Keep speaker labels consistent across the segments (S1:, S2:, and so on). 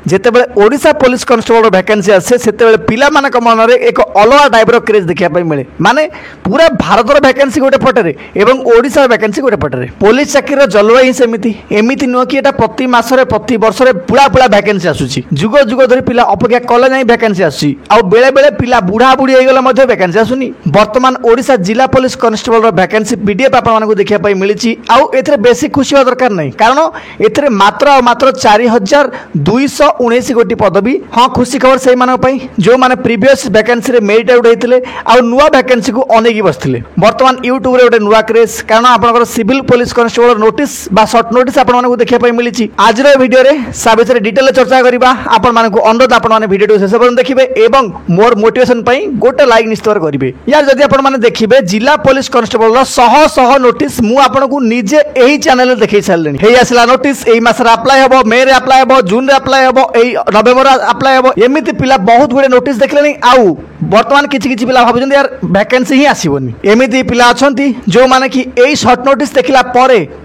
S1: जितेबाला Odisha police constable vacancy आसे सेतेबाला पिला मानक मन में एक अलग टाइप क्रेज देखा मिले माने पूरा भारत वैकेंसी गोटे पटरे एवं ओडिशा वैकेंसी गोटे पटरे पुलिस चाकरी जलवायु ही सेमती एमती नुह कि प्रति मासरे प्रति वर्ष पुला पुला वैकेंसी आसूची जुग जुग धरी पिला अपेक्षा कले ना वैकेंसी आसूची आ बेले बेले पिला बुढ़ा बुढ़ी होगले वैकेंसी आसुनी वर्तमान ओडिशा जिला पुलिस कांस्टेबल वैकेंसी पीडीएफ आपको देखा मिली आउ ए बेसी खुशी होगा दरकार नहीं कारण ए मात्र मात्र 4219 गोटी पदवी हाँ खुशी खबर से जो मैंने प्रीवियस वैकेंसी मेरिट आउट होते आ नुआ वैकेंसी को अनेक बसते वर्तमान यूट्यूब गोटे नुआ क्रेज कारण आप सिविल पुलिस कांस्टेबल नोटिस सर्ट नोटिस आपको देखा मिली आज भिडियो विषय डिटेल चर्चा करवा आपण अनुरोध आपने भिडियो शेष पर्यटन देखिए और मोर मोटिवेशन गोटे लाइक निश्चित करेंगे यार जदि आपने देखिए जिला पुलिस कांस्टेबल शह शह नोटिस मुझे निजे यही चैनल देखे सारे आसला नोटिस यही मसरे अप्लाई हम मे अप्लाई हम जून अप्लाई हम नवेम्बर अप्लाई हम एमती पिला बहुत गुड़े नोटिस देखले आउ बर्तमान किसी पिला भाव यार वैकेंसी ही आसबनी एमती पिला अच्छा जो मैंने कि यही सर्ट नोटिस देखला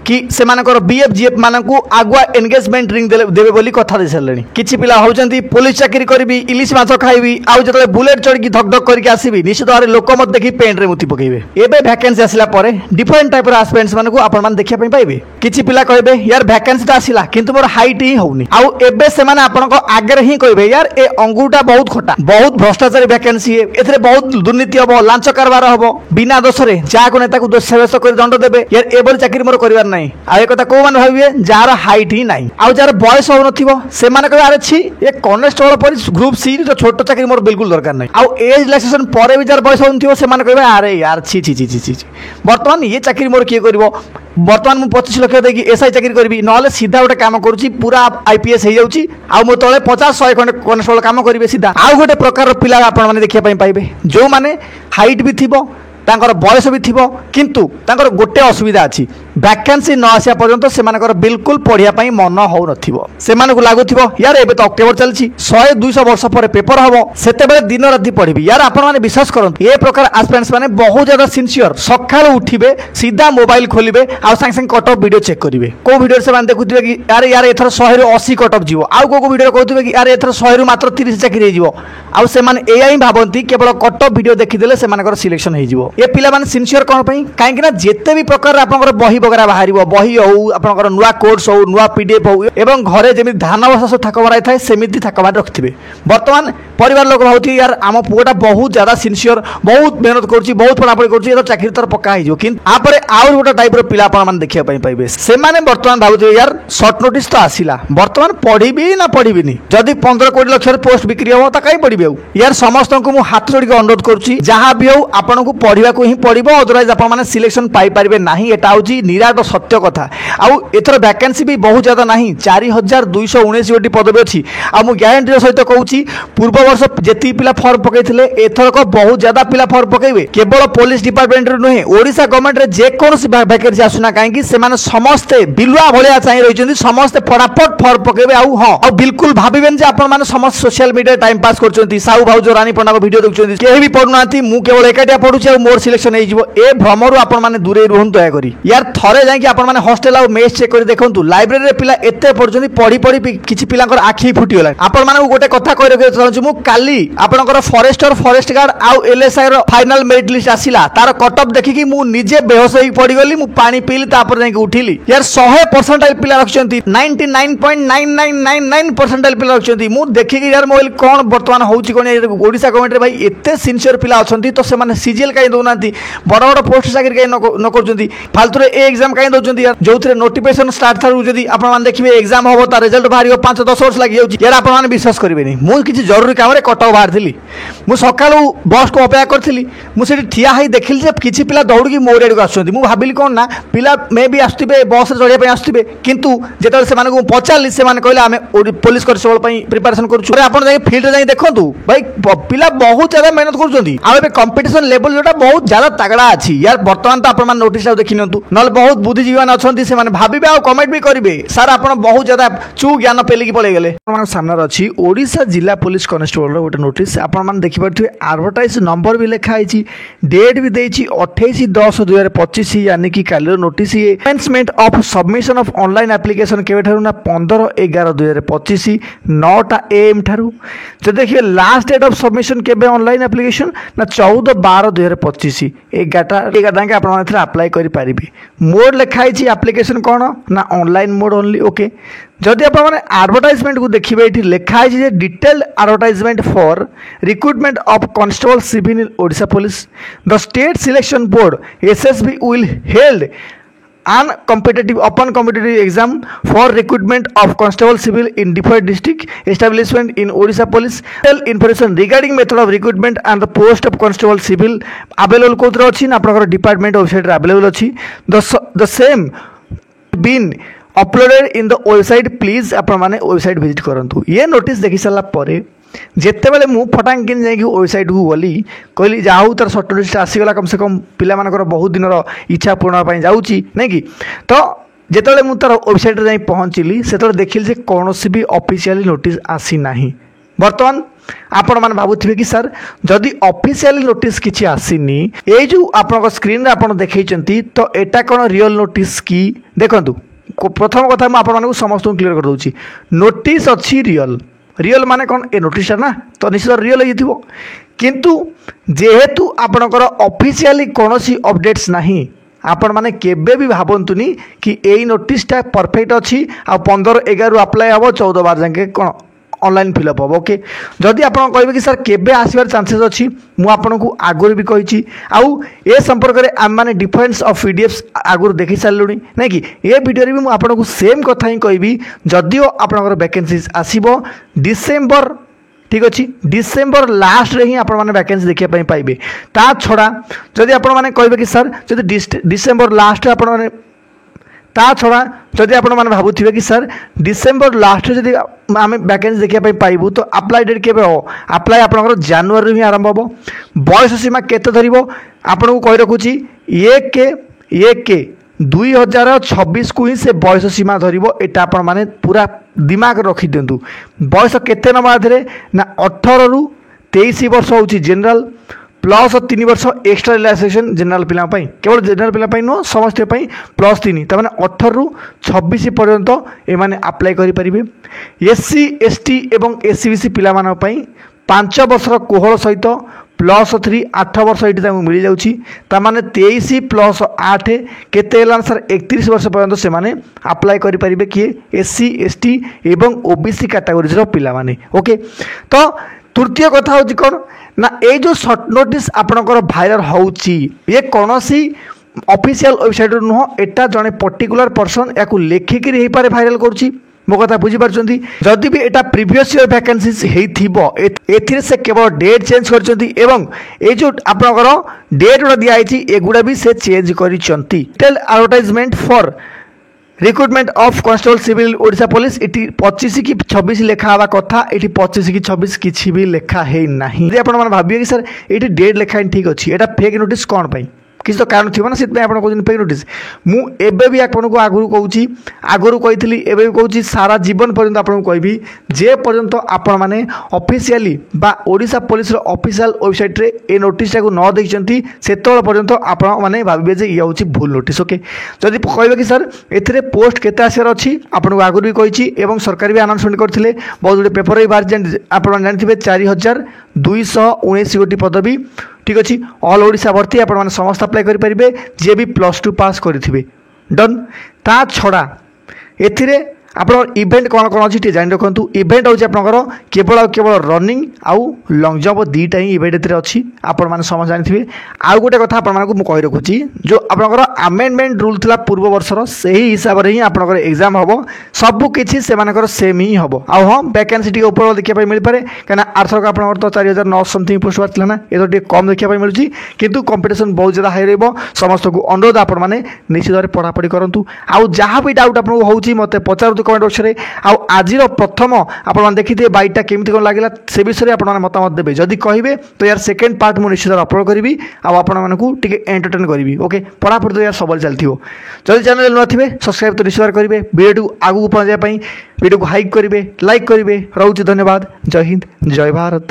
S1: कि से बीएफ जीएफ मान को आगुआ एंगेजमेंट रिंग देवे बोली कथा दे सारे किसी पिला भावुंट पुलिस चाकरी करी इलिश माछ खाइबी आउ जो बुलेट चढ़ी धक धक करके आसबि निश्चित भाव लोक मत देखी पेंट रे मुति पकेबे एबे वैकेंसी आसला परे डिफरेंट टाइप एस्पिरेंट्स मानकु आपण मान देखिया पाइबे किछि पिला कहबे यार वैकेंसी तो आसिला किंतु मोर हाइट ही होउनी आउ एबे से माने आपनको आगे ही कहबे यार ए अंगूठा बहुत खोटा बहुत भ्रष्टाचारी वैकेंसी है एथरे बहुत दुर्नीति हबो लांच कारबार हबो बिना दोष रे जा को नेता को दोष साब्यस्त कर दंड देबे यार एबोल चाकरी मोर करिवार नै आ ए कथा को मान भाबिबे जार हाइट ही नै आउ जार बयस हो नथिबो से माने कहबे अरे छी ए कांस्टेबल पर ग्रुप सी जो छोटो चाकरी मोर बिल्कुल दरकार नै आउ एज रिलैक्सेशन पर भी जार बयस हो नथिबो से माने कहबे अरे यार छी छी छी छी वर्तमान ये चाकरी मोर किए करबो बर्तमान मुझे 25 लाख देकी एसआई चाकरी करी ना सीधा गोटे काम करुँची पूरा आईपीएस हो जाऊँगी आउ मो तले 50-100 खंडे कांस्टेबल काम करेंगे सीधा आउ गोटे प्रकार पिला आपने देखा पाइबे जो मैंने हाइट भी थी तांकर बयस भी थी किंतु तांकर गोटे असुविधा अच्छी वैकेंसी न आसा पर्यंत से बिल्कुल पढ़ाई मन हो से लगुव यार एबे तो अक्टोबर चलती 100-200 वर्ष पर पेपर हम से दिन राति पढ़ी यार आपने विश्वास करते ये प्रकार एस्पिरेंट्स मैंने बहुत ज्यादा सिंसियर सका उठे सीधा मोबाइल खोलिए आउ सांगे सांगे कट ऑफ वीडियो चेक करेंगे कौ वीडियो से देखुए कि यार यार एथर 100-80 कट ऑफ जीव आउ को वीडियो कहते कि यार एथर 100 मात्र 30 चाकरी हो आउ से ही भावती केवल कट ऑफ वीडियो देखीदे से सिलेक्शन हो ये पिला माने सिंसियर कौन कहीं जिते भी प्रकार आप बही वगैरह बाहर बही हो आप नुआ कोर्स हो नुआ पीडीएफ हो एवं घरे जमी धान बसा थाक माराई थाए सेमती थाक मार रखिए वर्तमान परिवार लोग भावती यार आम पुआटा बहुत ज्यादा सिंसियर बहुत मेहनत करुँच बहुत पढ़ापढ़ी करुँच चाकरी तर पक्का होपर आउ गोटे टाइप पिला देखा पाइबे से बर्तमान भावुए यार सर्ट नोटिस तो आसला बर्तमान पढ़ी ना पढ़ी जदि 15-20 लाख पोस्ट बिक्री हम तो कहीं पढ़ी यार समस्त को मुझे हाथ जोड़ अनुरोध करुँच जहाँ भी हो आपन को पढ़ा ही पड़ो अदरवाइज आप सिलेक्शन पाइपर ना यहाँ हूँ निराट सत्य कथा आउ एथर वैकेंसी भी बहुत ज्यादा ना 4219 गोटी पदवी अच्छी आ मु ग्यारंटी सहित कहूँ पूर्व वर्ष जी पिला फर्म पकड़े एथरक बहुत ज्यादा पिला फर्म पकड़े केवल पुलिस डिपार्टमेंट नुहे ओडिशा गवर्नमेंट रे जेकोसी वैकेंसी आसुना कहीं समस्ते बिलुआ भाया चाहिए रही समस्ते फटाफट फर्म पकड़े आउ हाँ और बिल्कुल भावें आपने समस्त सोशल मीडिया टाइम पास कर साहू भाउज रानी पंडा वीडियो देखुं केही भी पढ़ुना मुझे केवल एकाटिया पढ़ुची मोर सिलेक्शन हो भ्रमर आपने दूरे रुहतु दयाकोरी यार थरे जाकि आपने हॉस्टेल आ मेस चेक कर देखु लाइब्रेरी रे पिला एते पढ़ुछंती पढ़ी पढ़ी किछि पिलांकर आखि फुटीगला आपण माने गोटे कथा कहि रखे चाहूँ मु काली आपनकर फॉरेस्टर फॉरेस्ट गार्ड आउ एलएसआई रो फाइनल मेरिट लिस्ट आसिला तार कट ऑफ देखिकी मु निजे बेहोश होई पड़ी गली मु पानी पीली तापर जाकि उठिली यार 100% पिला रखछंती 99.9999% पिला रखछंती मु देखिकी यार मोबाइल कोन वर्तमान होउची कोन ओडिशा गवर्नमेंट रे भाई एते सिंसियर पिला अछंती तो से माने सीजीएल काई दोनांती बड़ बड़ पोस्ट चाकरी काई न करछंती फालतू रे ए एग्जाम काई दोछंती यार जोथरे नोटिफिकेशन स्टार्ट थारु जदी आपण मान देखिबे एग्जाम होबो ता रिजल्ट बाहरियो 5-10 वर्ष लागि जाउची यार आपण मान विश्वास करिबेनी मु किछि जरूरी काम रे कटक बाहर थिली मु सकाळु बस को अपेक्षा करथिली मु सेठी ठिया हाई देखिली जे किछि पिला दौड़की मोर एडको आछंती मु भाबिली कोन ना पिला मे भी आस्तिबे बस रे चढ़िया पे आस्तिबे किंतु जेतले से माने को पचारली से माने कहले हमें पुलिस कांस्टेबल पई प्रिपरेशन करू रे आपण जाई फील्ड जाई देखंतु भाई पिला बहुत ज्यादा मेहनत करूछंती आ एबे कंपटीशन लेवल जोटा बहुत ज्यादा तगड़ा अछि यार वर्तमान तो आपण मान नोटिस देखि नंतु नल बहुत बुद्धिजीवी मैंने अच्छा से भावे आ कमेंट भी करेंगे सर आप बहुत ज्यादा चू ज्ञान पेलिकी पलि गले सामने अच्छी ओडिशा जिला पुलिस कनेस्टेबल गोटे नोटिस आपने देखिपे एडवर्टाइज नंबर भी लिखाई डेट भी देती 28/10/2025 यानी कि कल notice announcement of submission of online application के 15/11/2025 9टा AM ठारू तो देखिए लास्ट डेट ऑफ सबमिशन के ऑनलाइन एप्लिकेशन ना 14/12/2025 11टा आप अप्लाई करें मोड लिखाई एप्लिकेशन कौन ना ऑनलाइन मोड ओनली ओके जदि आप एडवर्टाइजमेंट को देखिए ये लिखाई detailed advertisement for recruitment of constable civil in Odisha police the state selection board SSB will held an competitive exam for recruitment of constable civil in different district establishment in Odisha police. Information regarding method of recruitment and the post of constable civil available कोथरे अछि ना आपनकर department website रे available अछि the same been uploaded in the website please आपण माने website visit करंतु ये notice देखि साला परे जिते बेले मु फटांकिन जाइए वेबसाइट को गली कहली जाऊ तार सर्ट लिस्ट आसीगला कम से कम पिला मानकर बहुत दिन इच्छा पूर्ण जाऊँगी नहीं कि तो जिते मुझे तार वेबसाइट रे पहुँचली से देखिली जे कौन भी ऑफिशियल नोटिस आसी ना बर्तमान आपण मैंने भावुवे कि सर जदि ऑफिशियल नोटिस किसी आसीनी ये जो आप स्क्रीन रे आप देखते तो एटा कौन रियल नोटिस की देखु प्रथम कथा मुझे समस्त क्लीयर कर दूसरी नोटिस अच्छी रियल माने कौन ए नोटिस ना तो निश्चित रियल हो किंतु जेहेतु आपणकर ऑफिशियली कौन अपडेट्स नहीं आपण माने केबे भी भावतुनी कि यही नोटिसटा परफेक्ट अच्छी आ 15/11 अप्लाई हम 14/12 जाके कौन ऑनलाइन फिलअप हम ओके जदि आप कहे कि सर केबे आसबार चांसेस अच्छी मुझे आगुरी भी कही आउ ए संपर्क में आम मैंने डिफरेन्स ऑफ पीडीएफ आगुरी देखी सारू नहीं कि ये वीडियो भी मुझे सेम कथा ही कहि जदिओ आपंकर वैकेंसीज आसो डिसेम्बर ठीक अच्छे डिसेम्बर लास्ट रे ही आप वैकेंसी देखापी पाइबे ता छड़ा जदि आप कहे कि सर जब डिसेम्बर लास्ट आप ता छड़ा जदि आप भावुवे कि सर डिसेम्बर लास्ट जदि आम वैकेंसी देखापी पाइबू तो अप्लाई डेट के अप्लाई आप जनवरी ही आरंभ हम बयस सीमा केते धर आपको कही रखुची 1/1/2026 को ही से बयस सीमा धर यहाँ आपण मैंने पूरा दिमाग रखी दिंतु बयस केते नवा धीरे ना 18 ରୁ 23 वर्ष हूँ जेनराल प्लस 3 वर्ष एक्सट्रा रिलैक्सेशन जनरल पिलापाई केवल जनरल पिलापाई नुह समस्त प्लस 3 तमें 18 ରୁ 26 पर्यंत एमाने अप्लाई करें SC ST एवं SC BC पिला 5 वर्षर कोहल सहित प्लस 3 8 वर्ष ये मिल जाऊँगी ताने 23 + 8 केते सर 31 वर्ष पर्यंत से माने अप्लाई करें किए SC ST एवं OBC कैटेगोरीज पिला माने ओके तो तृतीय कथा हूँ कौन ना ये जो सर्ट नोटिस आपणकर भाइराल होची ये कौन सी ऑफिशियल वेबसाइट नुह एटा जड़े पर्टिकुलर पर्सन या लेखिक हो पारे भाइराल करुच्ची मो कथा बुझीपार्टी जदि भी एटा प्रीवियस ईयर वैकेंसीज होती से केवल डेट चेंज कर जो आपणकर डेट गुड़ा दिखाई एगुड़ा भी से चेंज कर advertisement for recruitment of constable civil Odisha police इटी 25 कि 26 लेखा हवा कथा इटी 25 कि 26 किसी भी लेखा है नहीं यदि आप भाविए कि सर ये डेट लेखा ठीक अच्छी एटा फेक नोटिस कौन पाई किसी तो कारण थी ना से कहते फेक नोटिस मुझे भी आपको आगुरी कहूँ आगुरी कही एवं कहूँ सारा जीवन पर्यंत आपको कहि जे पर्यंत आपण मैंने ऑफिशियली बा ओडिशा पुलिस ऑफिशियल वेबसाइट रे ए नोटिस टाक न देखते से पर्यंत आपण मैंने भावे जे ये हूँ भूल नोटिस ओके जदि कहे कि सर ए पोस्ट केते आसार अच्छी आपको आगुरी कही सरकार भी अनाउंसमेंट करते बहुत गुड पेपर भी बाहर आप जानते 4219 गोटी पदवी ठीक अच्छे ऑल ओडिशा भर्ती आप समस्त अप्लाई करेंगे जी भी +2 पास करेंगे डन ता छड़ा एथिरे आप इवेंट कौन कौन अच्छी जान रखु इवेंट हूँ आप केवल रनिंग आउ लंग जंप दुईटा ही इवेंट अच्छी आपण समझ जानते आउ गोटे कथा आपको कही रखुची जो आपंकर आमेंडमेंट रूल था पूर्व वर्षर से ही हिसाब से ही आपंकर एग्जाम हम सबकि से सेम ही हम आउ हाँ वैकेंसी ऊपर देखा मिल पाए कहीं आरथरक आप तो 4900 समथिंग पोस्ट बाहर ना ये कम देखा मिलूँ किंतु कंपटीशन बहुत ज़्यादा हाई रमस्त को अनुरोध आपने निश्चित भाव पढ़ापढ़ी करूँ आउ जहाँ भी डाउट आपको होती मत पचार लिखु कमेंट बॉक्स रे। आज प्रथम आप देखिए बाइटा केमती कौन लगे से विषय में आप मतामत देवे, जदि कहे तो यार सेकेंड पार्ट मुझे निश्चित अपलोड करी आपको एंटरटेन करी। ओके पढ़ापढ़ी तो यार सब चलती जदि चैनल नुआ थे सब्सक्राइब तो निश्चित करेंगे, वीडियो आगू पहुँचाई वीडियो को हाइक करेंगे, लाइक करेंगे। रोचे धन्यवाद। जय हिंद, जय भारत।